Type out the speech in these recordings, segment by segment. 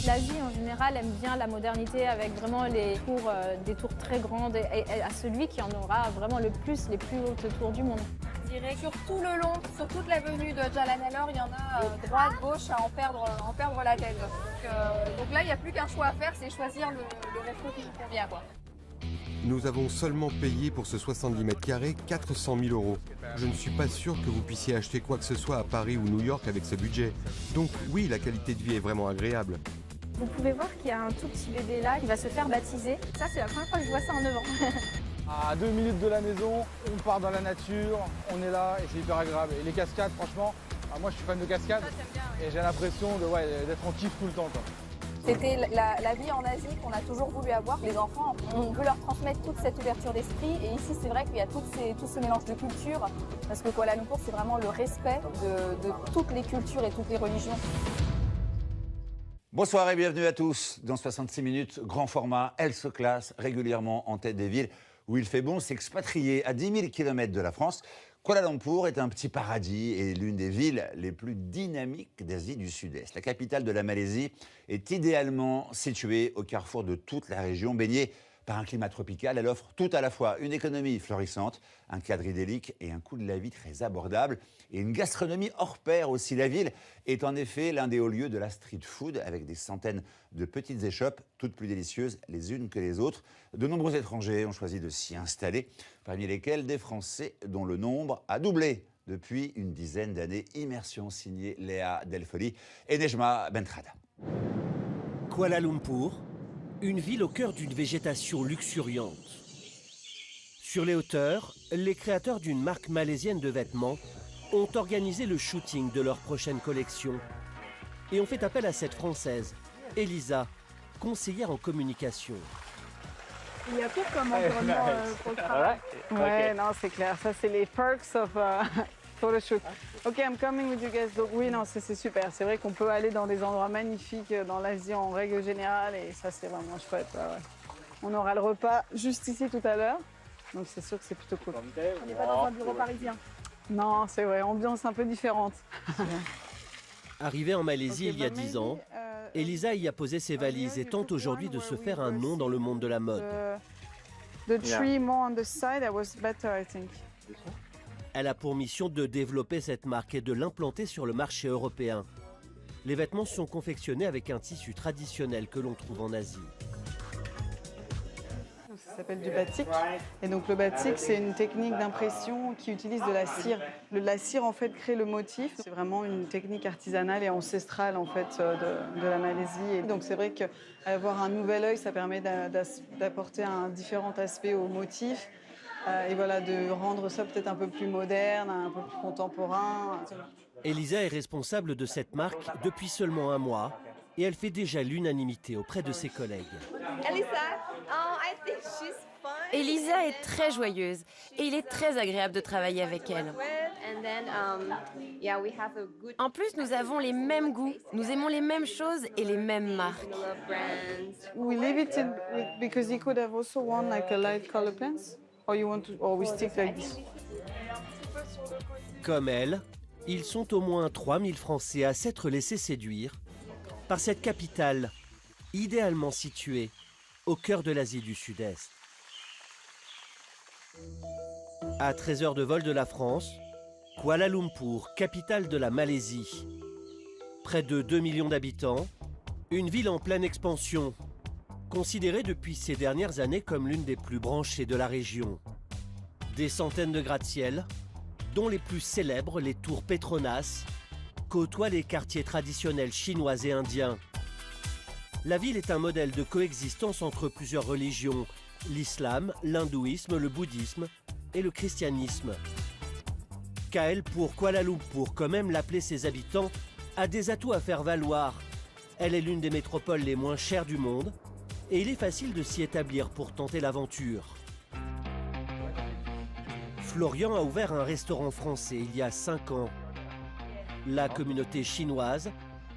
L'Asie en général aime bien la modernité avec vraiment des tours très grandes et à celui qui en aura vraiment le plus, les plus hautes tours du monde. Je dirais sur tout le long, sur toute l'avenue de Jalanalor, il y en a droite, gauche à en perdre la tête. Donc là, il n'y a plus qu'un choix à faire, c'est choisir le resto qui vous convient, quoi. Nous avons seulement payé pour ce 70 mètres carrés 400 000 €. Je ne suis pas sûr que vous puissiez acheter quoi que ce soit à Paris ou New York avec ce budget. Donc oui, la qualité de vie est vraiment agréable. Vous pouvez voir qu'il y a un tout petit bébé là qui va se faire baptiser. Ça, c'est la première fois que je vois ça en 9 ans. À 2 minutes de la maison, on part dans la nature, on est là et c'est hyper agréable. Et les cascades, franchement, moi je suis fan de cascades et j'ai l'impression d'être en kiff tout le temps, quoi. C'était la vie en Asie qu'on a toujours voulu avoir. Les enfants, on veut leur transmettre toute cette ouverture d'esprit. Et ici, c'est vrai qu'il y a tout ce mélange de cultures. Parce que Kuala Lumpur, c'est vraiment le respect de toutes les cultures et toutes les religions. Bonsoir et bienvenue à tous. Dans 66 minutes, grand format, elle se classe régulièrement en tête des villes où il fait bon s'expatrier. À 10 000 km de la France, Kuala Lumpur est un petit paradis et l'une des villes les plus dynamiques d'Asie du Sud-Est. La capitale de la Malaisie est idéalement située au carrefour de toute la région, baignée par un climat tropical. Elle offre tout à la fois une économie florissante, un cadre idyllique et un coût de la vie très abordable. Et une gastronomie hors pair aussi. La ville est en effet l'un des hauts lieux de la street food avec des centaines de petites échoppes, toutes plus délicieuses les unes que les autres. De nombreux étrangers ont choisi de s'y installer, parmi lesquels des Français dont le nombre a doublé depuis une dizaine d'années. Immersion signée Léa Delfoli et Nejma Bentrada. Kuala Lumpur, une ville au cœur d'une végétation luxuriante. Sur les hauteurs, les créateurs d'une marque malaisienne de vêtements ont organisé le shooting de leur prochaine collection et ont fait appel à cette Française, Elisa, conseillère en communication. Il y a tout comme environnement pour le travail. Ouais, non, c'est clair. Ça, c'est les perks of photoshoot. Ok, I'm coming with you guys. Donc oui, non, c'est super. C'est vrai qu'on peut aller dans des endroits magnifiques dans l'Asie en règle générale et ça, c'est vraiment chouette. Ouais. On aura le repas juste ici tout à l'heure. Donc c'est sûr que c'est plutôt cool. On n'est pas dans un bureau parisien. Non, c'est vrai, ambiance un peu différente. Arrivée en Malaisie il y a 10 ans, Elisa y a posé ses valises et tente aujourd'hui de se faire un nom dans le monde de la mode. The tree more on the side, that was better, I think. Elle a pour mission de développer cette marque et de l'implanter sur le marché européen. Les vêtements sont confectionnés avec un tissu traditionnel que l'on trouve en Asie. Ça s'appelle du batik. Et donc le batik, c'est une technique d'impression qui utilise de la cire. La cire, en fait, crée le motif. C'est vraiment une technique artisanale et ancestrale, en fait, de la Malaisie. Et donc c'est vrai qu'avoir un nouvel œil, ça permet d'apporter un différent aspect au motif. Et voilà, de rendre ça peut-être un peu plus moderne, un peu plus contemporain. Elisa est responsable de cette marque depuis seulement un mois et elle fait déjà l'unanimité auprès de ses collègues. Elisa est très joyeuse et il est très agréable de travailler avec elle. En plus, nous avons les mêmes goûts, nous aimons les mêmes choses et les mêmes marques. We leave it because you could have also worn like a light color pants. Or we stick like this. Comme elle, ils sont au moins 3000 Français à s'être laissés séduire par cette capitale idéalement située au cœur de l'Asie du Sud-Est. À 13 heures de vol de la France, Kuala Lumpur, capitale de la Malaisie. Près de 2 millions d'habitants, une ville en pleine expansion, considérée depuis ces dernières années comme l'une des plus branchées de la région. Des centaines de gratte-ciel, dont les plus célèbres, les tours Petronas, côtoient les quartiers traditionnels chinois et indiens. La ville est un modèle de coexistence entre plusieurs religions, l'islam, l'hindouisme, le bouddhisme et le christianisme. KL pour Kuala Lumpur, comme aiment l'appeler ses habitants, a des atouts à faire valoir. Elle est l'une des métropoles les moins chères du monde, et il est facile de s'y établir pour tenter l'aventure. Florian a ouvert un restaurant français il y a 5 ans. La communauté chinoise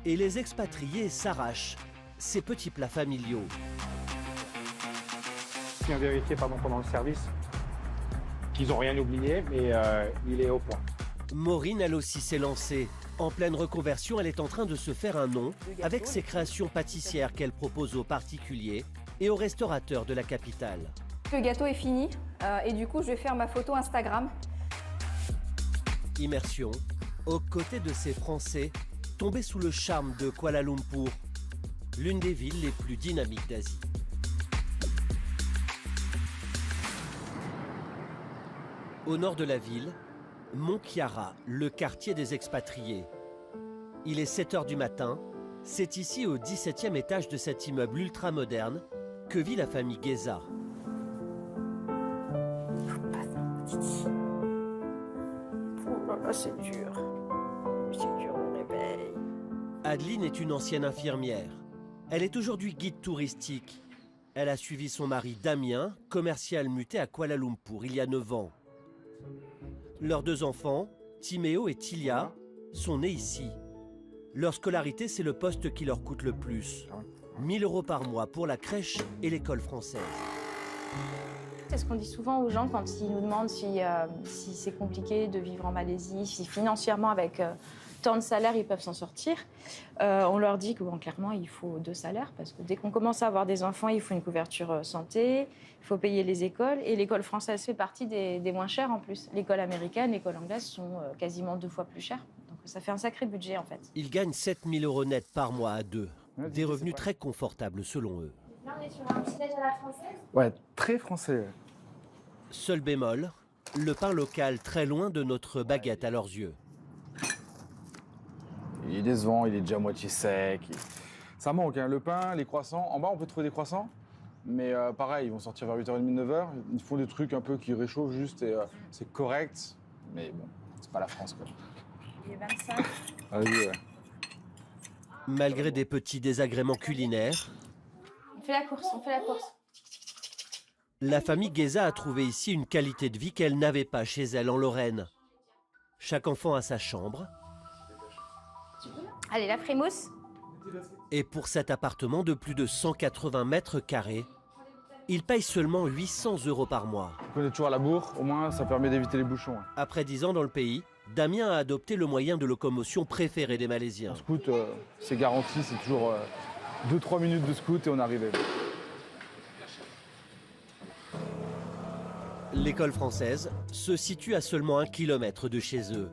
et les expatriés s'arrachent ces petits plats familiaux. Je viens vérifier pendant le service qu'ils n'ont rien oublié, mais il est au point. Maureen, elle aussi, s'est lancée. En pleine reconversion, elle est en train de se faire un nom avec ses créations pâtissières qu'elle propose aux particuliers et aux restaurateurs de la capitale. Le gâteau est fini et du coup je vais faire ma photo Instagram. Immersion aux côtés de ces Français tombés sous le charme de Kuala Lumpur, l'une des villes les plus dynamiques d'Asie. Au nord de la ville, Mont Kiara, le quartier des expatriés. Il est 7 h du matin. C'est ici, au 17e étage de cet immeuble ultramoderne, que vit la famille Geza. C'est dur. C'est dur le réveil. Adeline est une ancienne infirmière. Elle est aujourd'hui guide touristique. Elle a suivi son mari Damien, commercial muté à Kuala Lumpur il y a 9 ans. Leurs 2 enfants, Timéo et Tilia, sont nés ici. Leur scolarité, c'est le poste qui leur coûte le plus. 1 000 € par mois pour la crèche et l'école française. C'est ce qu'on dit souvent aux gens quand ils nous demandent si c'est compliqué de vivre en Malaisie, si financièrement avec tant de salaires ils peuvent s'en sortir. On leur dit que bon, clairement il faut 2 salaires parce que dès qu'on commence à avoir des enfants, il faut une couverture santé, il faut payer les écoles et l'école française fait partie des moins chères en plus. L'école américaine, l'école anglaise sont quasiment 2 fois plus chères. Donc ça fait un sacré budget en fait. Ils gagnent 7 000 € net par mois à 2. Des revenus très confortables selon eux. Là, on est sur un petit déj à la française. Ouais, très français. Seul bémol, le pain local très loin de notre baguette à leurs yeux. Il est décevant, il est déjà à moitié sec. Ça manque, hein, le pain, les croissants. En bas, on peut trouver des croissants. Mais pareil, ils vont sortir vers 8h30, 9h. Ils font des trucs un peu qui réchauffent juste et c'est correct. Mais bon, c'est pas la France, quoi. Il est 25. Vas-y, ouais. Malgré des petits désagréments culinaires, On fait la course, on fait la course. la famille Geza a trouvé ici une qualité de vie qu'elle n'avait pas chez elle en Lorraine. Chaque enfant a sa chambre. Allez, la frimousse. Et pour cet appartement de plus de 180 mètres carrés, il paye seulement 800 € par mois. On est toujours à la bourre, au moins ça permet d'éviter les bouchons. Hein. Après 10 ans dans le pays, Damien a adopté le moyen de locomotion préféré des Malaisiens. En scout, c'est garanti, c'est toujours 2-3 minutes de scout et on est arrivé. L'école française se situe à seulement 1 kilomètre de chez eux.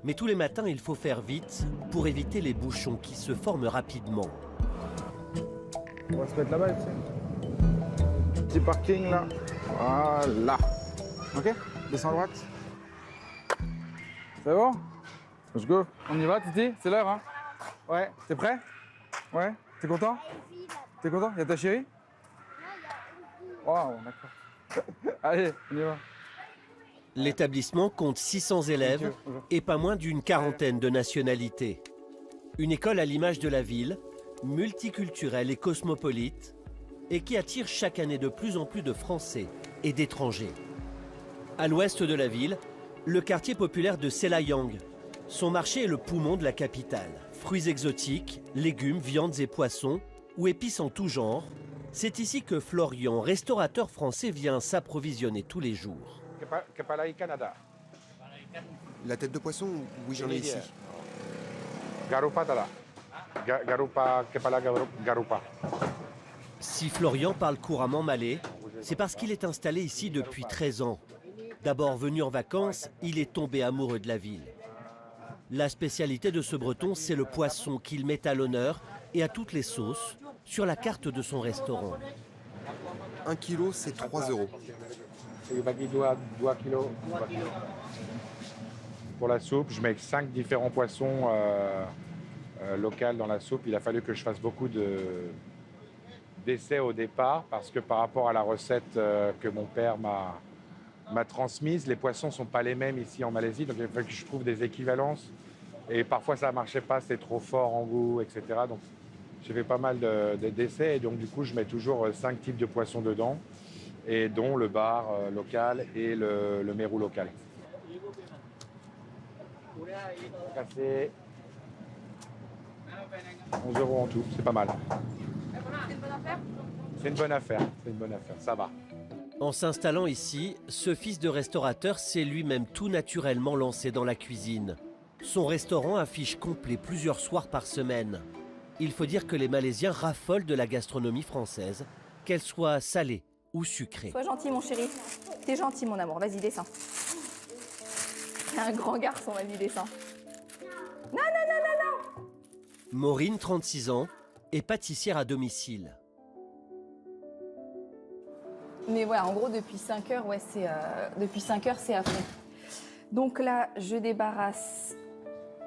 Mais tous les matins, il faut faire vite pour éviter les bouchons qui se forment rapidement. On va se mettre là-bas, tu sais. Petit parking là. Voilà. Ok, descends à droite. C'est bon? Let's go. On y va, Titi? C'est l'heure, hein? Ouais, t'es prêt? Ouais, t'es content? T'es content? Y'a ta chérie? Waouh, d'accord. Allez, on y va. L'établissement compte 600 élèves et pas moins d'une quarantaine de nationalités. Une école à l'image de la ville, multiculturelle et cosmopolite, et qui attire chaque année de plus en plus de Français et d'étrangers. À l'ouest de la ville, le quartier populaire de Selayang. Son marché est le poumon de la capitale. Fruits exotiques, légumes, viandes et poissons, ou épices en tout genre. C'est ici que Florian, restaurateur français, vient s'approvisionner tous les jours. Canada. La tête de poisson, oui, j'en ai ici. Garupa tala. Garupa, kepala garupa. Si Florian parle couramment malais, c'est parce qu'il est installé ici depuis 13 ans. D'abord venu en vacances, il est tombé amoureux de la ville. La spécialité de ce breton, c'est le poisson qu'il met à l'honneur et à toutes les sauces sur la carte de son restaurant. 1 kilo, c'est 3 €. Pour la soupe, je mets 5 différents poissons locaux dans la soupe. Il a fallu que je fasse beaucoup d'essais au départ parce que par rapport à la recette que mon père m'a transmise, les poissons ne sont pas les mêmes ici en Malaisie. Donc il a fallu que je trouve des équivalences. Et parfois ça ne marchait pas, c'était trop fort en goût, etc. Donc j'ai fait pas mal d'essais et donc du coup je mets toujours 5 types de poissons dedans, et dont le bar local et le mérou local. Cassé. 11 € en tout, c'est pas mal. C'est une bonne affaire, c'est une bonne affaire, ça va. En s'installant ici, ce fils de restaurateur s'est lui-même tout naturellement lancé dans la cuisine. Son restaurant affiche complet plusieurs soirs par semaine. Il faut dire que les Malaisiens raffolent de la gastronomie française, qu'elle soit salée ou sucrée. Sois gentil, mon chéri. T'es gentil, mon amour. Vas-y, descends. T'es un grand garçon, vas-y, descends. Non, non, non, non, non. Maureen, 36 ans, est pâtissière à domicile. Mais voilà, en gros, depuis 5 heures, ouais, depuis 5 heures, c'est à fond. Donc là, je débarrasse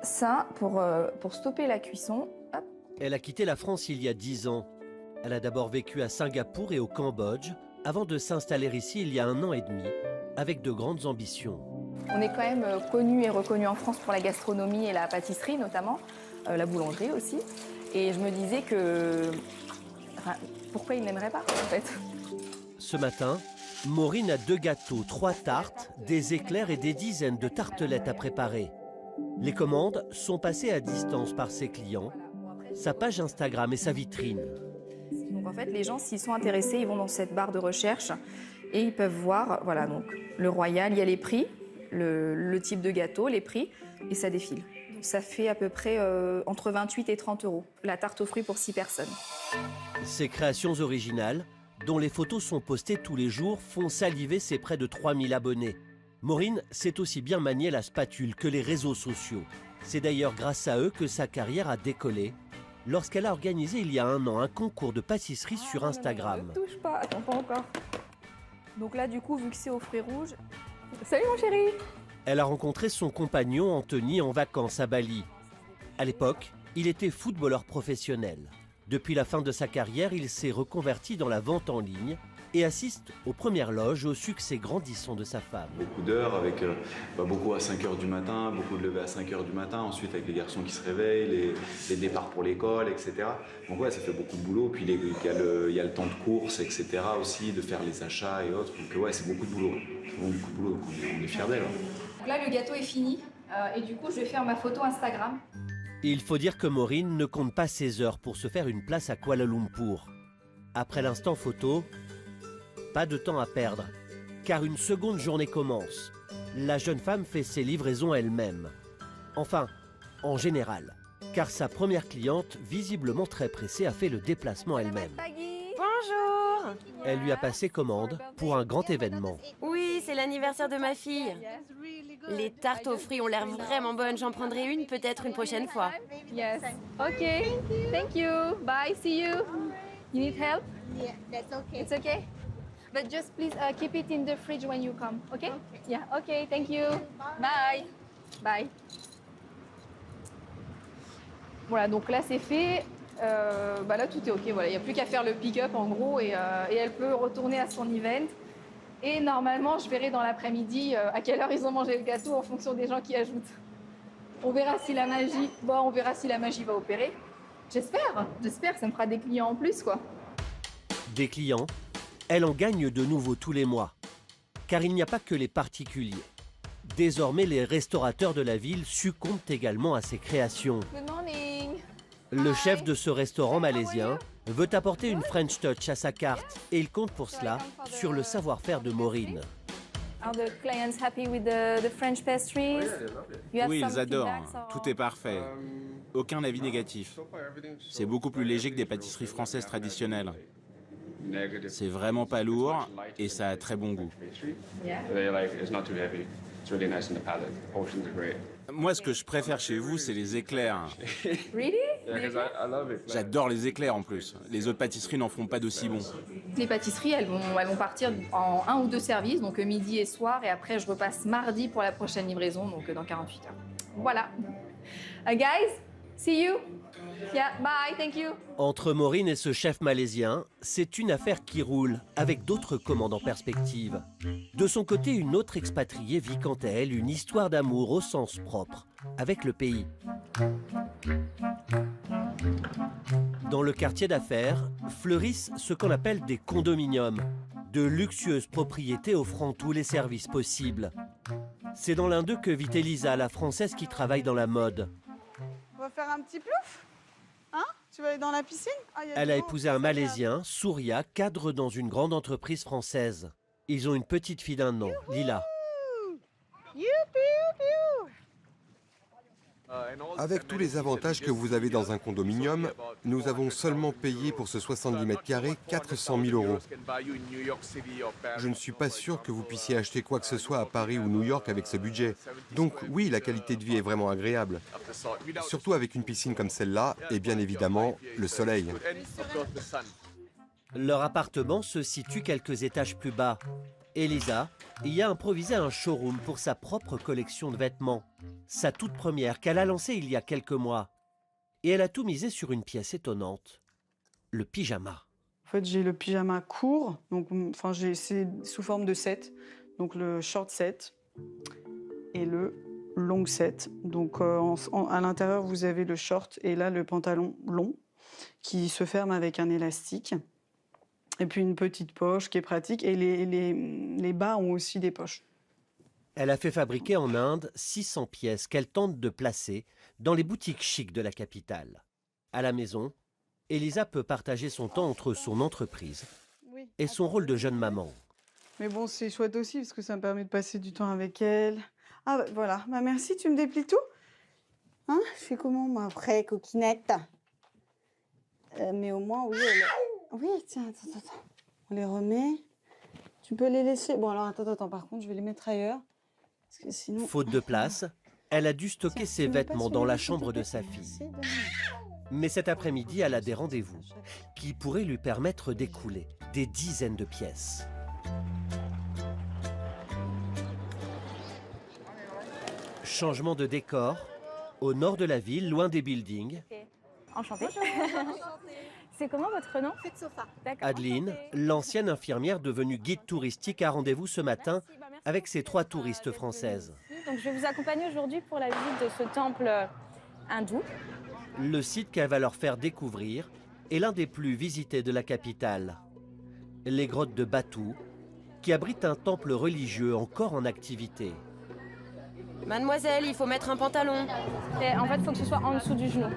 ça pour stopper la cuisson. Hop. Elle a quitté la France il y a 10 ans. Elle a d'abord vécu à Singapour et au Cambodge, avant de s'installer ici il y a 1 an et demi, avec de grandes ambitions. On est quand même connu et reconnu en France pour la gastronomie et la pâtisserie notamment, la boulangerie aussi. Et je me disais que... Enfin, pourquoi ils n'aimeraient pas en fait? Ce matin, Maureen a 2 gâteaux, 3 tartes, des éclairs et des dizaines de tartelettes à préparer. Les commandes sont passées à distance par ses clients, sa page Instagram et sa vitrine. Donc en fait, les gens, s'ils sont intéressés, ils vont dans cette barre de recherche et ils peuvent voir, voilà, donc le royal, il y a les prix, le type de gâteau, les prix, et ça défile. Donc ça fait à peu près entre 28 et 30 euros, la tarte aux fruits pour 6 personnes. Ces créations originales, dont les photos sont postées tous les jours, font saliver ses près de 3000 abonnés. Maureen sait aussi bien manier la spatule que les réseaux sociaux. C'est d'ailleurs grâce à eux que sa carrière a décollé, lorsqu'elle a organisé il y a 1 an un concours de pâtisserie sur Instagram. Ne touche pas, attends pas encore. Donc là, du coup, vu que c'est aux fruits rouges... Salut mon chéri! Elle a rencontré son compagnon Anthony en vacances à Bali. À l'époque, il était footballeur professionnel. Depuis la fin de sa carrière, il s'est reconverti dans la vente en ligne et assiste aux premières loges au succès grandissant de sa femme. Beaucoup d'heures, avec beaucoup à 5h du matin, beaucoup de levées à 5h du matin, ensuite avec les garçons qui se réveillent, les départs pour l'école, etc. Donc ouais, ça fait beaucoup de boulot, puis il y a le temps de course, etc. aussi, de faire les achats et autres. Donc ouais, c'est beaucoup de boulot. C'est beaucoup de boulot, donc on est fiers d'elle. Donc là, le gâteau est fini et du coup, je vais faire ma photo Instagram. Il faut dire que Maureen ne compte pas ses heures pour se faire une place à Kuala Lumpur. Après l'instant photo, pas de temps à perdre, car une seconde journée commence. La jeune femme fait ses livraisons elle-même. Enfin, en général, car sa première cliente, visiblement très pressée, a fait le déplacement elle-même. Bonjour. Elle lui a passé commande pour un grand événement. Oui, c'est l'anniversaire de ma fille. Les tartes aux fruits ont l'air vraiment bonnes. J'en prendrai une peut-être une prochaine fois. Yes. Okay. Thank you. Bye. See you. You need help? Yeah, that's okay. It's okay. But just please keep it in the fridge when you come. Okay? Yeah. Okay. Thank you. Bye. Bye. Voilà. Donc là, c'est fait. Là, tout est ok. Voilà. Il n'y a plus qu'à faire le pick-up en gros et elle peut retourner à son event. Et normalement, je verrai dans l'après-midi à quelle heure ils ont mangé le gâteau en fonction des gens qui ajoutent. On verra si la magie, va opérer. J'espère, ça me fera des clients en plus, quoi. Des clients, elle en gagne de nouveau tous les mois. Car il n'y a pas que les particuliers. Désormais, les restaurateurs de la ville succombent également à ses créations. Good morning. Le chef de ce restaurant malaisien veut apporter une French touch à sa carte et il compte pour cela sur le savoir-faire de Maureen. Are the clients happy with the French pastries? Oui, ils adorent. Tout est parfait. Aucun avis négatif. C'est beaucoup plus léger que des pâtisseries françaises traditionnelles. C'est vraiment pas lourd et ça a très bon goût. Moi, ce que je préfère chez vous, c'est les éclairs. Really? J'adore les éclairs en plus. Les autres pâtisseries n'en font pas d'aussi bons. Les pâtisseries, elles vont partir en 1 ou 2 services, donc midi et soir, et après je repasse mardi pour la prochaine livraison, donc dans 48 heures. Voilà. Guys, see you. Yeah, bye, thank you. Entre Maureen et ce chef malaisien, c'est une affaire qui roule, avec d'autres commandes en perspective. De son côté, une autre expatriée vit quant à elle une histoire d'amour au sens propre, avec le pays. Dans le quartier d'affaires, fleurissent ce qu'on appelle des condominiums, de luxueuses propriétés offrant tous les services possibles. C'est dans l'un d'eux que vit Elisa, la Française qui travaille dans la mode. On va faire un petit plouf? Hein? Tu vas aller dans la piscine? Elle a épousé un Malaisien, Souria, cadre dans une grande entreprise française. Ils ont une petite fille d'1 an, Lila. Avec tous les avantages que vous avez dans un condominium, nous avons seulement payé pour ce 70 mètres carrés 400 000 €. Je ne suis pas sûr que vous puissiez acheter quoi que ce soit à Paris ou New York avec ce budget. Donc oui, la qualité de vie est vraiment agréable. Surtout avec une piscine comme celle-là et bien évidemment le soleil. Leur appartement se situe quelques étages plus bas. Elisa y a improvisé un showroom pour sa propre collection de vêtements. Sa toute première qu'elle a lancée il y a quelques mois. Et elle a tout misé sur une pièce étonnante. Le pyjama. En fait, j'ai le pyjama court, donc c'est sous forme de set. Donc le short set et le long set. Donc à l'intérieur, vous avez le short et là le pantalon long qui se ferme avec un élastique. Et puis une petite poche qui est pratique. Et les bas ont aussi des poches. Elle a fait fabriquer en Inde 600 pièces qu'elle tente de placer dans les boutiques chics de la capitale. À la maison, Elisa peut partager son temps entre son entreprise et son rôle de jeune maman. Mais bon, c'est chouette aussi parce que ça me permet de passer du temps avec elle. Ah bah, voilà, bah, merci, tu me déplies tout. Hein, je fais comment moi après, coquinette? Mais au moins, oui, oui, tiens, attends. On les remet. Tu peux les laisser. Bon, alors, attends, par contre, je vais les mettre ailleurs. Parce que sinon... Faute de place, elle a dû stocker ses vêtements dans la chambre de sa fille. Mais cet après-midi, elle a des rendez-vous qui pourraient lui permettre d'écouler des dizaines de pièces. Changement de décor, au nord de la ville, loin des buildings. Enchantée. C'est comment votre nom? Adeline, l'ancienne infirmière devenue guide touristique, a rendez-vous ce matin avec ses 3 touristes françaises. Donc je vais vous accompagner aujourd'hui pour la visite de ce temple hindou. Le site qu'elle va leur faire découvrir est l'un des plus visités de la capitale. Les grottes de Batu, qui abritent un temple religieux encore en activité. Mademoiselle, il faut mettre un pantalon. Et en fait, il faut que ce soit en dessous du genou.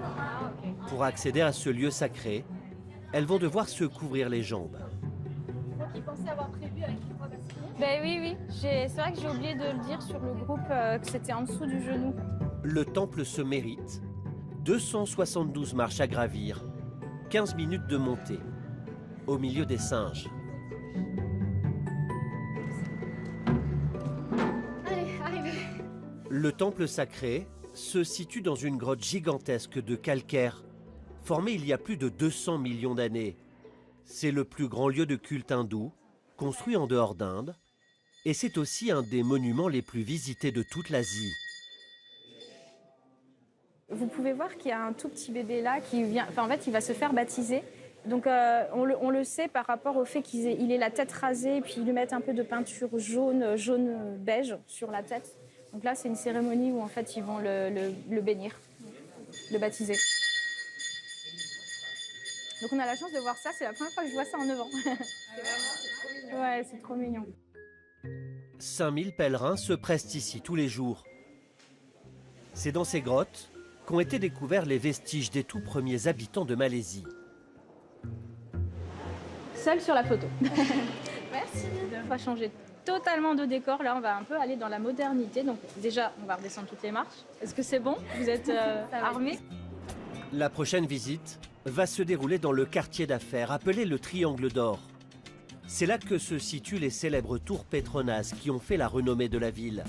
Pour accéder à ce lieu sacré, elles vont devoir se couvrir les jambes. Ils pensaient avoir prévu avec les 3 baskets. Ben oui. C'est vrai que j'ai oublié de le dire sur le groupe que c'était en dessous du genou. Le temple se mérite. 272 marches à gravir, 15 minutes de montée, au milieu des singes. Allez, arrivez. Le temple sacré se situe dans une grotte gigantesque de calcaire, formée il y a plus de 200 millions d'années. C'est le plus grand lieu de culte hindou, construit en dehors d'Inde, et c'est aussi un des monuments les plus visités de toute l'Asie. Vous pouvez voir qu'il y a un tout petit bébé là qui vient. Enfin, en fait, il va se faire baptiser. Donc, on le sait par rapport au fait qu'il ait la tête rasée, puis ils lui mettent un peu de peinture jaune beige sur la tête. Donc là, c'est une cérémonie où en fait, ils vont le bénir, le baptiser. Donc, on a la chance de voir ça. C'est la première fois que je vois ça en 9 ans. Ouais, c'est trop mignon. 5000 pèlerins se pressent ici tous les jours. C'est dans ces grottes qu'ont été découverts les vestiges des tout premiers habitants de Malaisie. Seule sur la photo. Merci. On va changer totalement de décor. Là, on va un peu aller dans la modernité. Donc déjà, on va redescendre toutes les marches. Est-ce que c'est bon? Vous êtes armés? La prochaine visite va se dérouler dans le quartier d'affaires appelé le Triangle d'Or. C'est là que se situent les célèbres tours Petronas qui ont fait la renommée de la ville.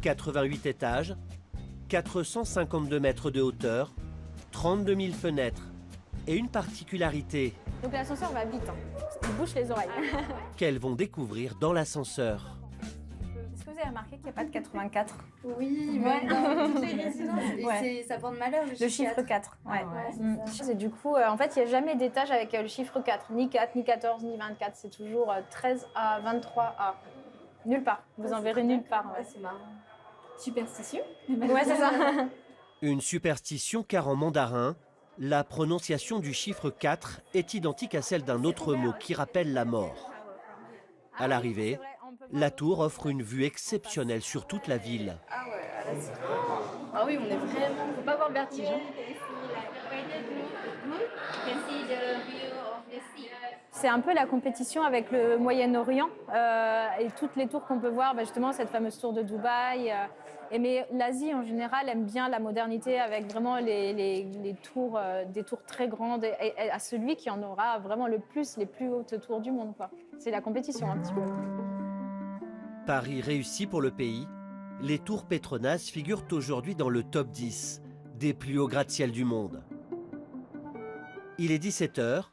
88 étages, 452 mètres de hauteur, 32 000 fenêtres et une particularité. Donc l'ascenseur va vite, il bouche les oreilles. Qu'elles vont découvrir dans l'ascenseur. Est-ce que vous avez remarqué qu'il n'y a pas de 84? Oui, ouais. Dans toutes les résidences, ça porte malheur le chiffre 4. Ouais. Et du coup, en fait, il n'y a jamais d'étage avec le chiffre 4, ni 4, ni 14, ni 24. C'est toujours 13A, 23A. Nulle part. Vous en verrez nulle part. Ouais, c'est marrant. Superstition? Ouais, c'est ça. Une superstition car en mandarin, la prononciation du chiffre 4 est identique à celle d'un autre mot qui rappelle la mort. À l'arrivée, la tour offre une vue exceptionnelle sur toute la ville. Ah ouais, là c'est... Ah oui, on est vraiment... Faut pas avoir le vertige. C'est un peu la compétition avec le Moyen-Orient et toutes les tours qu'on peut voir, justement cette fameuse tour de Dubaï. Mais l'Asie en général aime bien la modernité avec vraiment les tours, des tours très grandes et à celui qui en aura vraiment le plus, les plus hautes tours du monde, quoi. C'est la compétition un petit peu. Paris réussi pour le pays. Les tours Petronas figurent aujourd'hui dans le top 10 des plus hauts gratte-ciel du monde. Il est 17h.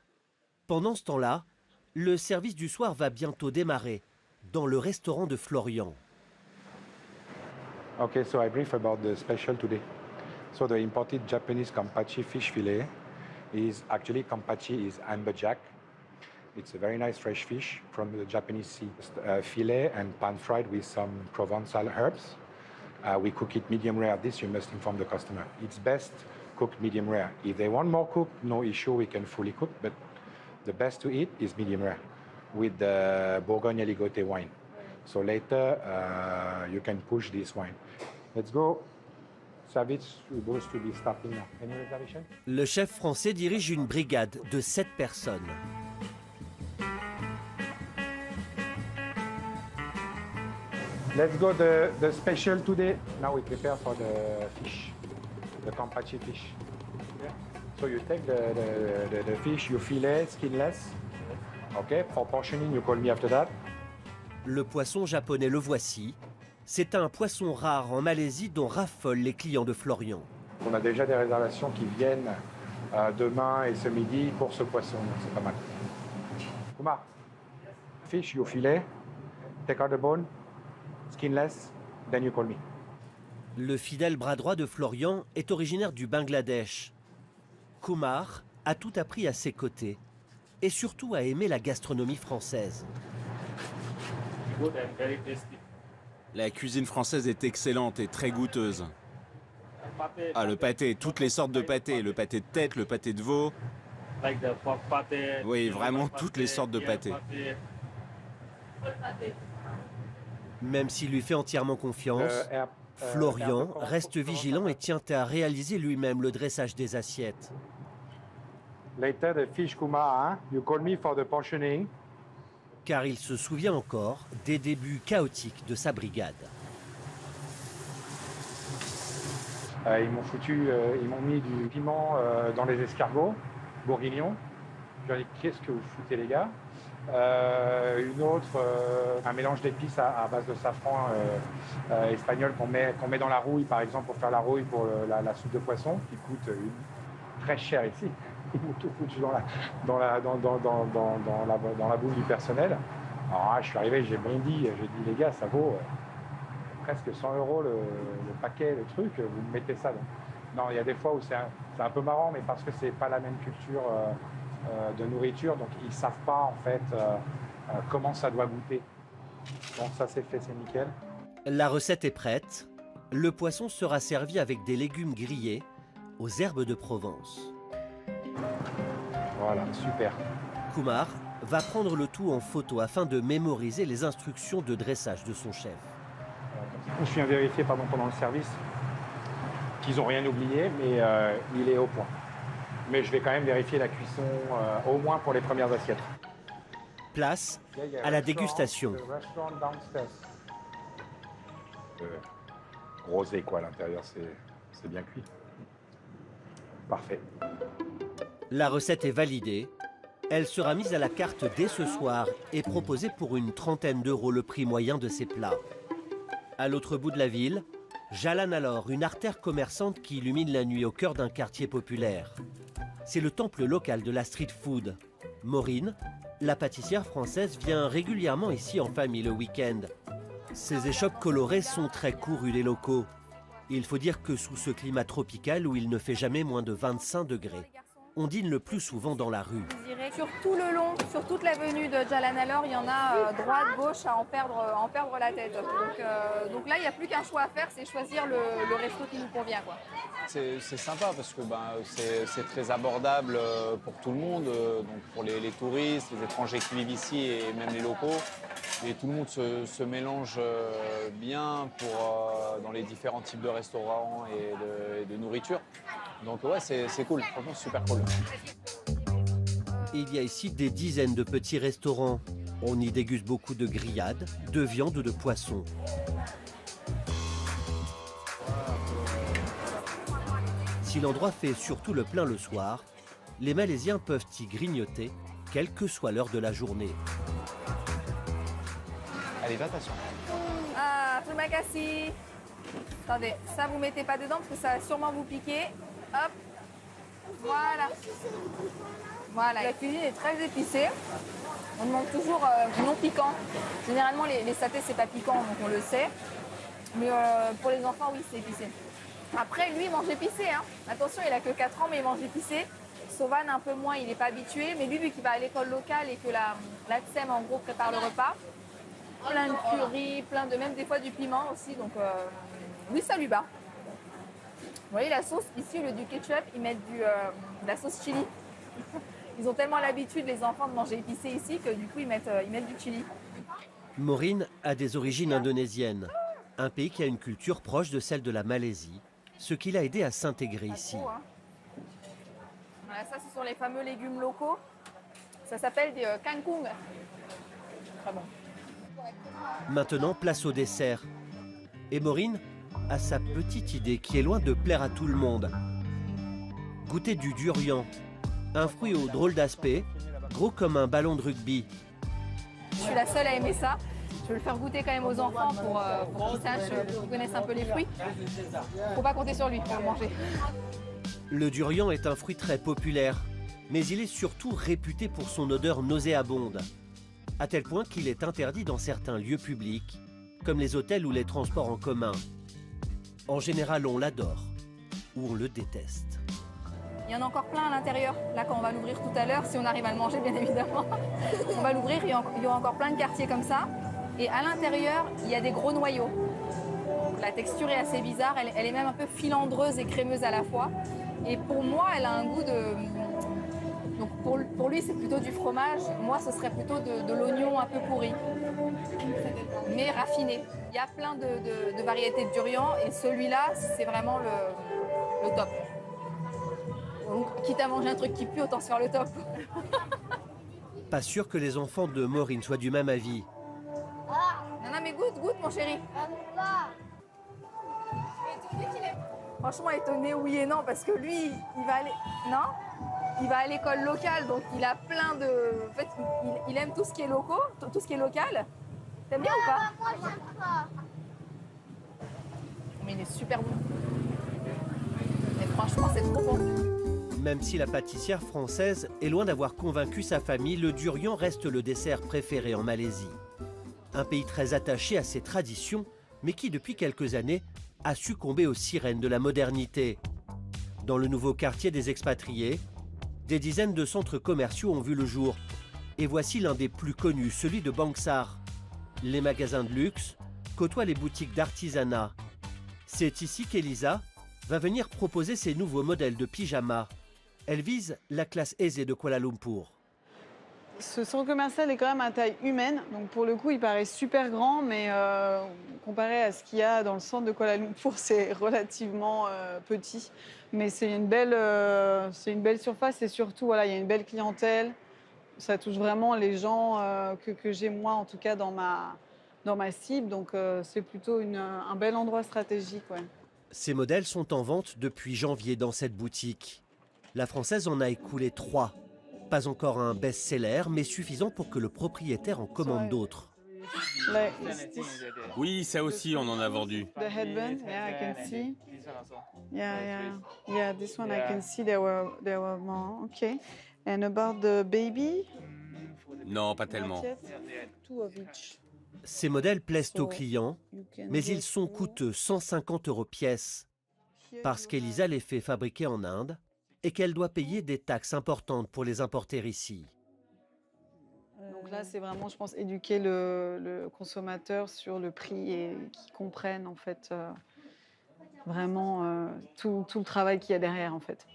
Pendant ce temps-là, le service du soir va bientôt démarrer dans le restaurant de Florian. Okay, so I brief about the special today. So the imported Japanese Kampachi fish fillet is actually Kampachi is amberjack. It's a very nice fresh fish from the Japanese sea. Fillet and pan-fried with some Provençal herbs. We cook it medium rare. This you must inform the customer. It's best cooked medium rare. If they want more cooked, no issue, we can fully cook, but the best to eat is medium rare with the Bourgogne Ligoté wine. So later you can push this wine. Let's go. Service supposed to be starting now. Any reservation? Le chef français dirige une brigade de 7 personnes. Let's go the special today. Now we prepare for the fish, the Kampachi fish. Yeah. So you take the fish, you fillet, skinless. Okay, for portioning, you call me after that. Le poisson japonais, le voici. C'est un poisson rare en Malaisie dont raffolent les clients de Florian. On a déjà des réservations qui viennent demain et ce midi pour ce poisson, donc c'est pas mal. Kumar, fish, you fillet, take out the bone, skinless, then you call me. Le fidèle bras droit de Florian est originaire du Bangladesh. Kumar a tout appris à ses côtés et surtout à aimer la gastronomie française. La cuisine française est excellente et très goûteuse. Ah, le pâté, toutes les sortes de pâtés, le pâté de tête, le pâté de veau. Oui, vraiment toutes les sortes de pâtés. Même s'il lui fait entièrement confiance, Florian reste vigilant et tient à réaliser lui-même le dressage des assiettes. Later the fish Kumar, you call me for the portioning. Car il se souvient encore des débuts chaotiques de sa brigade. Ils m'ont mis du piment dans les escargots, bourguignon. Je leur ai dit, qu'est-ce que vous foutez les gars? Une autre, un mélange d'épices à base de safran espagnol qu'on met dans la rouille, par exemple, pour faire la rouille pour la soupe de poisson, qui coûte très cher ici. Ils m'ont tout foutu dans la boule du personnel. Alors là, je suis arrivé, j'ai bondi, j'ai dit les gars, ça vaut presque 100 € le paquet, le truc, vous me mettez ça. Non, il y a des fois où c'est un peu marrant, mais parce que c'est pas la même culture de nourriture, donc ils savent pas en fait comment ça doit goûter. Donc ça c'est fait, c'est nickel. La recette est prête. Le poisson sera servi avec des légumes grillés aux herbes de Provence. Voilà, super. Kumar va prendre le tout en photo afin de mémoriser les instructions de dressage de son chef. Je viens vérifier pendant le service qu'ils n'ont rien oublié, mais il est au point. Mais je vais quand même vérifier la cuisson, au moins pour les premières assiettes. Place à la dégustation. Rosé quoi, à l'intérieur, c'est bien cuit. Parfait. La recette est validée. Elle sera mise à la carte dès ce soir et proposée pour une trentaine d'euros le prix moyen de ces plats. À l'autre bout de la ville, Jalan-Alor, une artère commerçante qui illumine la nuit au cœur d'un quartier populaire. C'est le temple local de la street food. Maureen, la pâtissière française, vient régulièrement ici en famille le week-end. Ces échoppes colorées sont très courues des locaux. Il faut dire que sous ce climat tropical où il ne fait jamais moins de 25 degrés, on dîne le plus souvent dans la rue. Sur tout le long, sur toute l'avenue de Jalan-Alor, il y en a droite, gauche à en perdre la tête. Donc là, il n'y a plus qu'un choix à faire, c'est choisir le resto qui nous convient, quoi. C'est sympa parce que c'est très abordable pour tout le monde, donc pour les touristes, les étrangers qui vivent ici et même les locaux. Et tout le monde se mélange bien dans les différents types de restaurants et de nourriture. Donc ouais, c'est cool, franchement super cool. Il y a ici des dizaines de petits restaurants. On y déguste beaucoup de grillades, de viande ou de poisson. Si l'endroit fait surtout le plein le soir, les Malaisiens peuvent y grignoter, quelle que soit l'heure de la journée. Allez, va t'asseoir. Ah, terima kasih. Attendez, ça vous mettez pas dedans parce que ça va sûrement vous piquer. Hop, voilà. Voilà, la cuisine est très épicée. On demande toujours non piquant. Généralement, les satés, c'est pas piquant, donc on le sait. Mais pour les enfants, oui, c'est épicé. Après, lui, il mange épicé. Hein. Attention, il a que 4 ans, mais il mange épicé. Sovan, un peu moins, il n'est pas habitué. Mais lui, vu qu'il va à l'école locale et que la TSEM, en gros, prépare le repas, plein de curry, plein de, même des fois du piment aussi. Donc, oui, ça lui va. Vous voyez, la sauce, ici, au lieu du ketchup, ils mettent de la sauce chili. Ils ont tellement l'habitude, les enfants, de manger épicé ici, que du coup, ils mettent du chili. Maureen a des origines indonésiennes, un pays qui a une culture proche de celle de la Malaisie, ce qui l'a aidé à s'intégrer ici. Trop, hein. Voilà, ça, ce sont les fameux légumes locaux. Ça s'appelle des kangkung. Très bon. Maintenant, place au dessert. Et Maureen a sa petite idée qui est loin de plaire à tout le monde. Goûter du durian, un fruit au drôle d'aspect, gros comme un ballon de rugby. Je suis la seule à aimer ça. Je veux le faire goûter quand même aux enfants pour qu'ils sachent, pour qu'ils connaissent un peu les fruits. Faut pas compter sur lui pour le manger. Le durian est un fruit très populaire, mais il est surtout réputé pour son odeur nauséabonde, à tel point qu'il est interdit dans certains lieux publics, comme les hôtels ou les transports en commun. En général, on l'adore ou on le déteste. Il y en a encore plein à l'intérieur. Là, quand on va l'ouvrir tout à l'heure, si on arrive à le manger, bien évidemment, on va l'ouvrir, il y aura encore plein de quartiers comme ça. Et à l'intérieur, il y a des gros noyaux. Donc, la texture est assez bizarre, elle est même un peu filandreuse et crémeuse à la fois. Et pour moi, elle a un goût de... Donc pour lui, c'est plutôt du fromage. Moi, ce serait plutôt de l'oignon un peu pourri, mais raffiné. Il y a plein de variétés de durian et celui-là, c'est vraiment le top. Donc, quitte à manger un truc qui pue, autant se faire le top. Pas sûr que les enfants de Maureen soient du même avis. Non, mais goûte, mon chéri. Franchement, étonné, oui et non, parce que lui, il va aller... Non, il va à l'école locale, donc il a plein de... En fait, il aime tout ce qui est local. Tout ce qui est local. T'aimes bien ou pas? Moi, j'aime pas. Mais il est super bon. Et franchement, c'est trop bon. Même si la pâtissière française est loin d'avoir convaincu sa famille, le durian reste le dessert préféré en Malaisie. Un pays très attaché à ses traditions, mais qui depuis quelques années a succombé aux sirènes de la modernité. Dans le nouveau quartier des expatriés, des dizaines de centres commerciaux ont vu le jour. Et voici l'un des plus connus, celui de Bangsar. Les magasins de luxe côtoient les boutiques d'artisanat. C'est ici qu'Elisa va venir proposer ses nouveaux modèles de pyjamas. Elle vise la classe aisée de Kuala Lumpur. Ce centre commercial est quand même à taille humaine, donc pour le coup il paraît super grand, mais comparé à ce qu'il y a dans le centre de Kuala Lumpur, c'est relativement petit. Mais c'est une belle surface et surtout voilà, il y a une belle clientèle. Ça touche vraiment les gens que j'ai moi en tout cas dans ma cible, donc c'est plutôt un bel endroit stratégique. Ouais. Ces modèles sont en vente depuis janvier dans cette boutique. La française en a écoulé 3. Pas encore un best-seller, mais suffisant pour que le propriétaire en commande d'autres. Oui, ça aussi, on en a vendu. The headband, yeah, I can see. Yeah, this one I can see there were more. Okay. And about the baby? Non, pas tellement. Two of each. Ces modèles plaisent aux clients, mais ils sont coûteux, 150 € pièce, parce qu'Elisa les fait fabriquer en Inde et qu'elle doit payer des taxes importantes pour les importer ici. Donc là, c'est vraiment, je pense, éduquer le consommateur sur le prix et qu'il comprenne en fait vraiment tout le travail qu'il y a derrière en fait.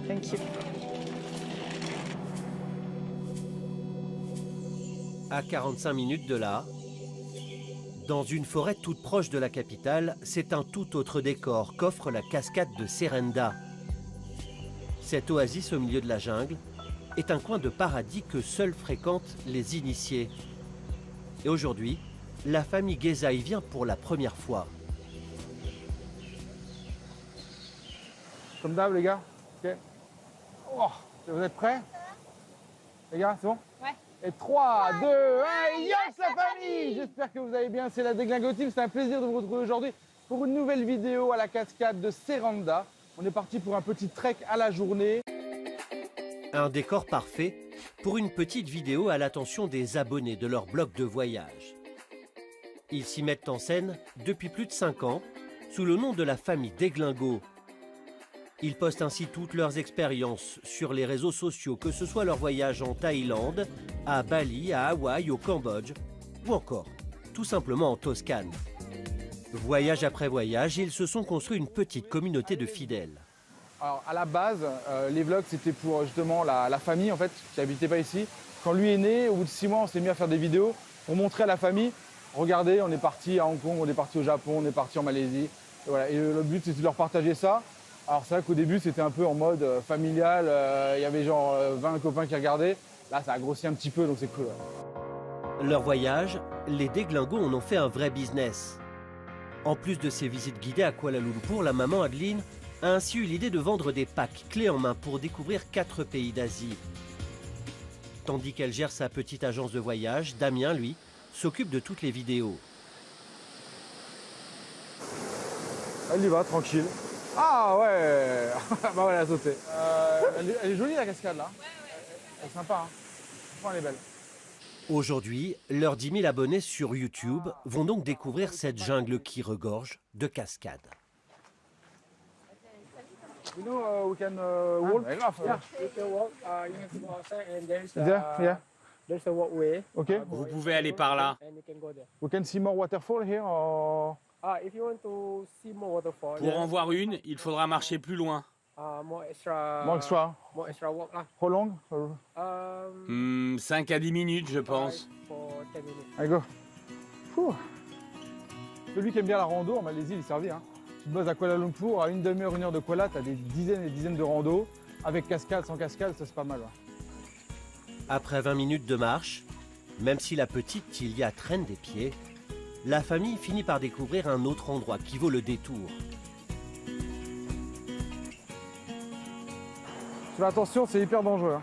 Thank you. À 45 minutes de là, dans une forêt toute proche de la capitale, c'est un tout autre décor qu'offre la cascade de Serenda. Cette oasis au milieu de la jungle est un coin de paradis que seuls fréquentent les initiés. Et aujourd'hui, la famille Geza y vient pour la première fois. Comme d'hab, les gars. Ok. Oh, vous êtes prêts? Les gars, c'est bon? Ouais. Et 3, 2, 1, yes la famille! J'espère que vous allez bien, c'est la Déglingotive. C'est un plaisir de vous retrouver aujourd'hui pour une nouvelle vidéo à la cascade de Seranda. On est parti pour un petit trek à la journée. Un décor parfait pour une petite vidéo à l'attention des abonnés de leur blog de voyage. Ils s'y mettent en scène depuis plus de 5 ans sous le nom de la famille Déglingo. Ils postent ainsi toutes leurs expériences sur les réseaux sociaux, que ce soit leur voyage en Thaïlande, à Bali, à Hawaï, au Cambodge ou encore tout simplement en Toscane. Voyage après voyage, ils se sont construits une petite communauté de fidèles. Alors à la base, les vlogs c'était pour justement la famille en fait, qui n'habitait pas ici. Quand lui est né, au bout de 6 mois, on s'est mis à faire des vidéos pour montrer à la famille. Regardez, on est parti à Hong Kong, on est parti au Japon, on est parti en Malaisie. Et voilà. Et le but c'était de leur partager ça. Alors c'est vrai qu'au début c'était un peu en mode familial, il y avait genre 20 copains qui regardaient. Là ça a grossi un petit peu donc c'est cool. Leur voyage, les Déglingos en ont fait un vrai business. En plus de ses visites guidées à Kuala Lumpur, la maman Adeline a ainsi eu l'idée de vendre des packs clés en main pour découvrir 4 pays d'Asie. Tandis qu'elle gère sa petite agence de voyage, Damien, lui, s'occupe de toutes les vidéos. Elle y va, tranquille. Ah ouais. Bah voilà, elle a sauté. Elle est jolie la cascade là. Ouais. Elle est sympa, hein. Franchement, elle est belle. Aujourd'hui, leurs 10 000 abonnés sur YouTube vont donc découvrir cette jungle qui regorge de cascades. You know, we can walk. Yeah, you can walk. You have to go outside and there's there's a walkway. Okay. Vous pouvez aller par là. And you can go there. We can see more waterfall here or... If you want to see more waterfall. Pour en voir une, il faudra marcher plus loin. More extra. More extra walk là. How long? 5 à 10 minutes, je pense. For 10 minutes. Allez, go. Celui qui aime bien la rando, en Malaisie, il est servi. Hein. Tu te bosses à Kuala Lumpur, à une demi-heure, 1 heure de Kuala, tu as des dizaines et des dizaines de randos. Avec cascade, sans cascade, ça c'est pas mal. Ouais. Après 20 minutes de marche, même si la petite Tilia traîne des pieds, la famille finit par découvrir un autre endroit qui vaut le détour. Fais attention, c'est hyper dangereux. Hein.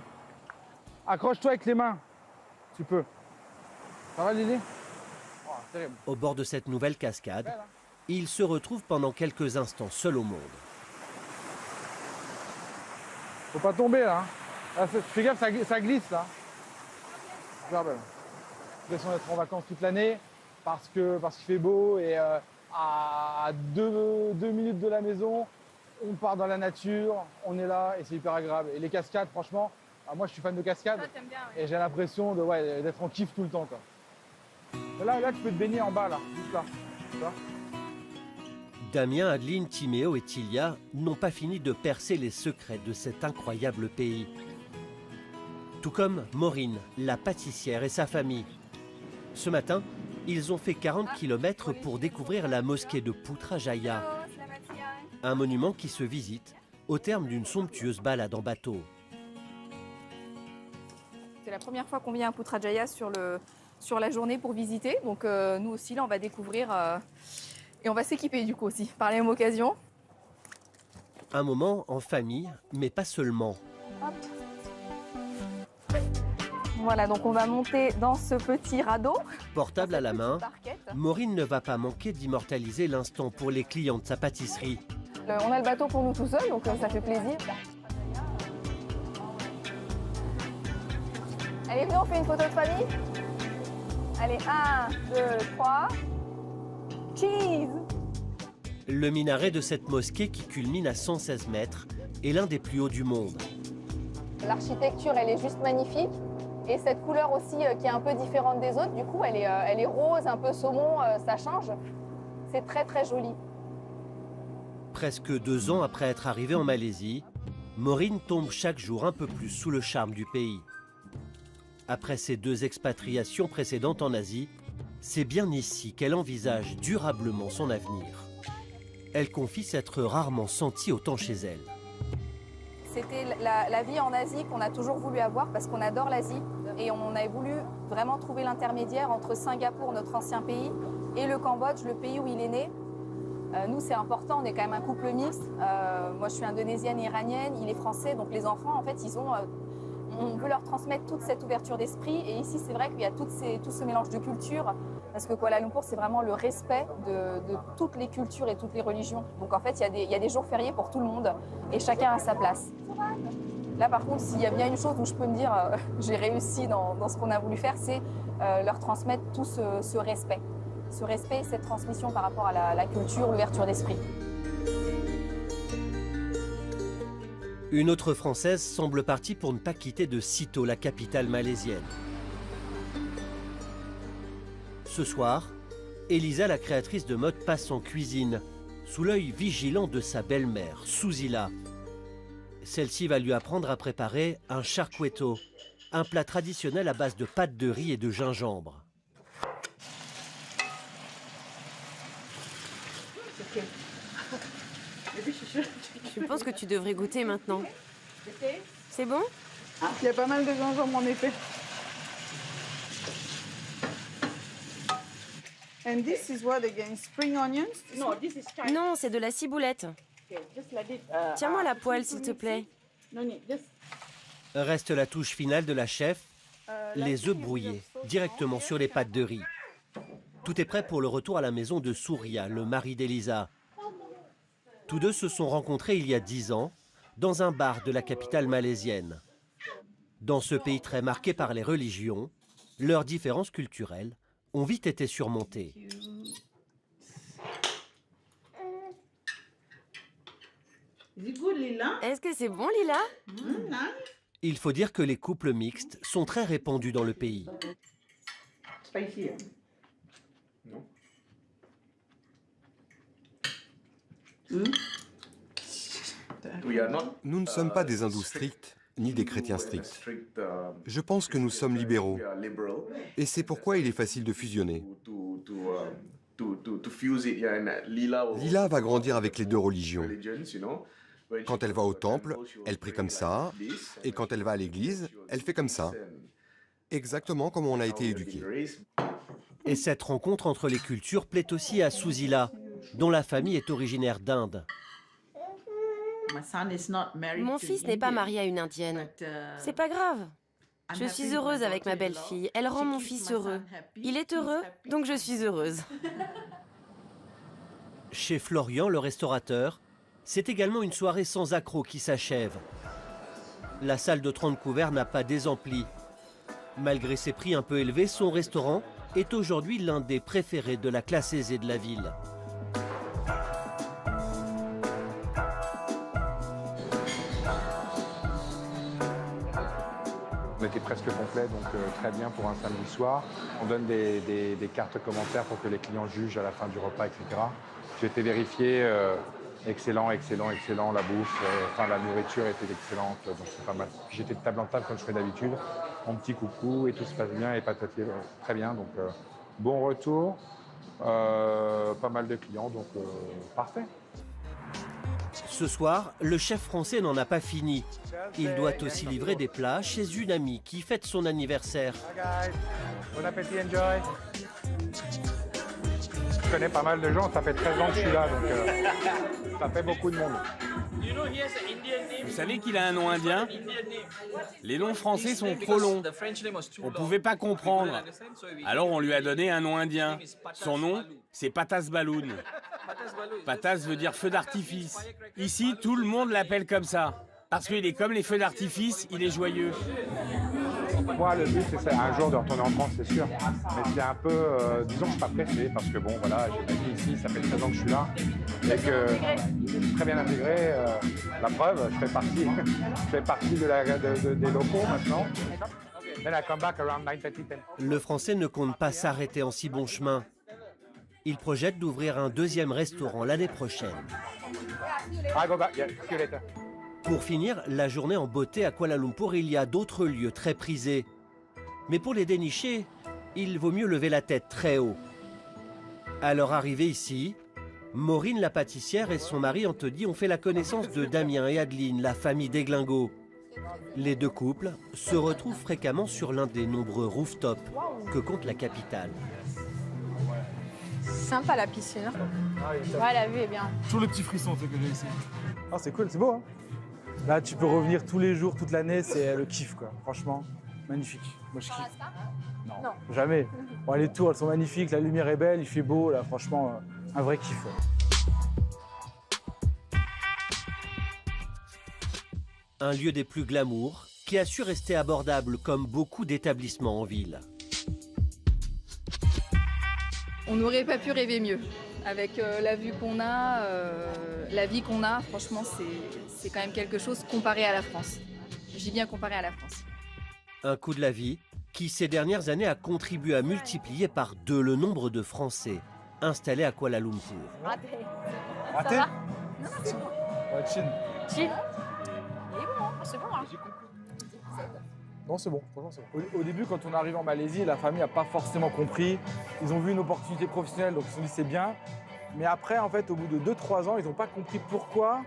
Accroche-toi avec les mains, tu peux. Ça va Lily? Oh, terrible. Au bord de cette nouvelle cascade, il se retrouve pendant quelques instants seul au monde. Faut pas tomber là. Là fais gaffe, ça glisse là. Super belle. J'ai l'impression d'être en vacances toute l'année parce qu'il fait beau et à 2 minutes de la maison, on part dans la nature, on est là et c'est hyper agréable. Et les cascades, franchement, moi je suis fan de cascades et j'ai l'impression d'être en kiff tout le temps. Quoi. Là, tu peux te baigner en bas, là, juste là. Tu vois ? Damien, Adeline, Timéo et Tilia n'ont pas fini de percer les secrets de cet incroyable pays. Tout comme Maureen, la pâtissière et sa famille. Ce matin, ils ont fait 40 km pour découvrir la mosquée de Putrajaya. Un monument qui se visite au terme d'une somptueuse balade en bateau. C'est la première fois qu'on vient à Putrajaya sur la journée pour visiter. Donc nous aussi, là, on va découvrir et on va s'équiper du coup aussi, par la même occasion. Un moment en famille, mais pas seulement. Hop. Voilà, donc on va monter dans ce petit radeau. Portable à la main, Maureen ne va pas manquer d'immortaliser l'instant pour les clients de sa pâtisserie. On a le bateau pour nous tout seuls, donc ça fait plaisir. Allez, venez, on fait une photo de famille. Allez, 1, 2, 3. Cheese! Le minaret de cette mosquée qui culmine à 116 mètres est l'un des plus hauts du monde. L'architecture, elle est juste magnifique. Et cette couleur aussi qui est un peu différente des autres, du coup, elle est rose, un peu saumon, ça change. C'est très, très joli. Presque 2 ans après être arrivée en Malaisie, Maureen tombe chaque jour un peu plus sous le charme du pays. Après ses 2 expatriations précédentes en Asie, c'est bien ici qu'elle envisage durablement son avenir. Elle confie s'être rarement sentie autant chez elle. C'était la vie en Asie qu'on a toujours voulu avoir parce qu'on adore l'Asie et on avait voulu vraiment trouver l'intermédiaire entre Singapour, notre ancien pays, et le Cambodge, le pays où il est né. Nous, c'est important, on est quand même un couple mixte. Moi, je suis indonésienne, iranienne, il est français, donc les enfants, en fait, on veut leur transmettre toute cette ouverture d'esprit. Et ici, c'est vrai qu'il y a tout ce mélange de cultures, parce que Kuala Lumpur, c'est vraiment le respect de toutes les cultures et toutes les religions. Donc, en fait, il y a des jours fériés pour tout le monde, et chacun a sa place. Là, par contre, s'il y a bien une chose où je peux me dire j'ai réussi dans ce qu'on a voulu faire, c'est leur transmettre tout ce respect. Ce respect, cette transmission par rapport à la culture, l'ouverture d'esprit. Une autre Française semble partie pour ne pas quitter de sitôt la capitale malaisienne. Ce soir, Elisa, la créatrice de mode, passe en cuisine, sous l'œil vigilant de sa belle-mère, Susila. Celle-ci va lui apprendre à préparer un charcueto, un plat traditionnel à base de pâte de riz et de gingembre. Je pense que tu devrais goûter maintenant. C'est bon? Il y a pas mal de gingembre en effet. And this is what again? Spring onions? Non, c'est de la ciboulette. Tiens-moi la poêle, s'il te plaît. Reste la touche finale de la chef, les œufs brouillés, directement sur les pâtes de riz. Tout est prêt pour le retour à la maison de Surya, le mari d'Elisa. Tous deux se sont rencontrés il y a 10 ans, dans un bar de la capitale malaisienne. Dans ce pays très marqué par les religions, leurs différences culturelles ont vite été surmontées. Est-ce que c'est bon, Lila? Il faut dire que les couples mixtes sont très répandus dans le pays. Nous ne sommes pas des hindous stricts, ni des chrétiens stricts. Je pense que nous sommes libéraux. Et c'est pourquoi il est facile de fusionner. Lila va grandir avec les deux religions. Quand elle va au temple, elle prie comme ça, et quand elle va à l'église, elle fait comme ça. Exactement comme on a été éduqués. Et cette rencontre entre les cultures plaît aussi à Susila, dont la famille est originaire d'Inde. Mon fils n'est pas marié à une indienne. C'est pas grave. Je suis heureuse avec ma belle-fille. Elle rend mon fils heureux. Il est heureux, donc je suis heureuse. Chez Florian, le restaurateur, c'est également une soirée sans accroc qui s'achève. La salle de 30 couverts n'a pas désempli. Malgré ses prix un peu élevés, son restaurant est aujourd'hui l'un des préférés de la classe aisée de la ville. On était presque complet, donc très bien pour un samedi soir. On donne des cartes commentaires pour que les clients jugent à la fin du repas, etc. J'ai été vérifié, excellent, excellent, excellent, la bouffe, la nourriture était excellente, donc c'est pas mal. J'étais de table en table comme je fais d'habitude, mon petit coucou, et tout se passe bien, et patati, très bien, donc bon retour, pas mal de clients, donc parfait. Ce soir, le chef français n'en a pas fini. Il doit aussi livrer des plats chez une amie qui fête son anniversaire. Bon appétit, enjoy. Je connais pas mal de gens, ça fait 13 ans que je suis là, donc ça fait beaucoup de monde. Vous savez qu'il a un nom indien? Les noms français sont trop longs. On ne pouvait pas comprendre. Alors on lui a donné un nom indien. Son nom, c'est Patas Balloon. Patas veut dire feu d'artifice. Ici, tout le monde l'appelle comme ça. Parce qu'il est comme les feux d'artifice, il est joyeux. Moi, le but, c'est un jour de retourner en France, c'est sûr. Mais c'est un peu... disons que je ne suis pas pressé, parce que bon, voilà, j'ai ma vie ici, ça fait 13 ans que je suis là. Et que je suis très bien intégré. La preuve, je fais partie des locaux maintenant. Then I come back around 9:30. Le Français ne compte pas s'arrêter en si bon chemin. Il projette d'ouvrir un deuxième restaurant l'année prochaine. I go back. Yeah, see you later. Pour finir la journée en beauté à Kuala Lumpur, il y a d'autres lieux très prisés. Mais pour les dénicher, il vaut mieux lever la tête très haut. À leur arrivée ici, Maureen la pâtissière et son mari Anthony ont fait la connaissance de Damien et Adeline, la famille d'Eglingo. Les deux couples se retrouvent fréquemment sur l'un des nombreux rooftops que compte la capitale. Sympa la piscine. Ouais, la vue est bien. Toujours les petits frissons que j'ai ici. Ah, c'est cool, c'est beau. Hein, là, tu peux revenir tous les jours, toute l'année, c'est le kiff, quoi. Franchement, magnifique. Moi, je kiffe. Non, jamais. Bon, les tours, elles sont magnifiques, la lumière est belle, il fait beau, là, franchement, un vrai kiff. Ouais. Un lieu des plus glamour qui a su rester abordable comme beaucoup d'établissements en ville. On n'aurait pas pu rêver mieux. Avec la vue qu'on a, la vie qu'on a, franchement, c'est quand même quelque chose comparé à la France. Je dis bien comparé à la France. Un coût de la vie qui, ces dernières années, a contribué à multiplier par 2 le nombre de Français installés à Kuala Lumpur. Raté. Raté? Ça va? Non, c'est bon. Ouais, chin. Chin. Il est bon, hein? C'est bon. Hein? Non, c'est bon. Franchement, c'est bon. Au début, quand on arrive en Malaisie, la famille n'a pas forcément compris. Ils ont vu une opportunité professionnelle, donc ils se sont dit c'est bien. Mais après, en fait, au bout de 2-3 ans, ils n'ont pas compris pourquoi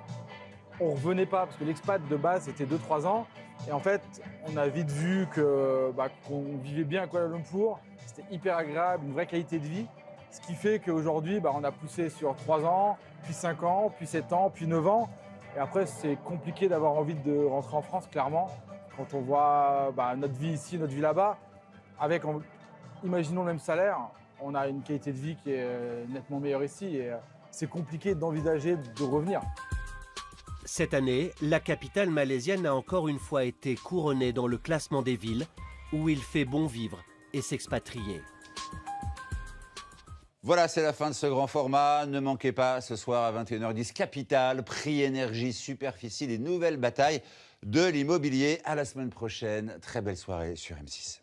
on ne revenait pas. Parce que l'expat de base, c'était 2-3 ans. Et en fait, on a vite vu qu'on vivait bien à Kuala Lumpur. C'était hyper agréable, une vraie qualité de vie. Ce qui fait qu'aujourd'hui, on a poussé sur 3 ans, puis 5 ans, puis 7 ans, puis 9 ans. Et après, c'est compliqué d'avoir envie de rentrer en France, clairement. Quand on voit notre vie ici, notre vie là-bas, imaginons le même salaire, on a une qualité de vie qui est nettement meilleure ici. Et c'est compliqué d'envisager de revenir. Cette année, la capitale malaisienne a encore une fois été couronnée dans le classement des villes où il fait bon vivre et s'expatrier. Voilà, c'est la fin de ce grand format. Ne manquez pas, ce soir à 21h10, Capital, prix énergie, superficie, les nouvelles batailles de l'immobilier. À la semaine prochaine. Très belle soirée sur M6.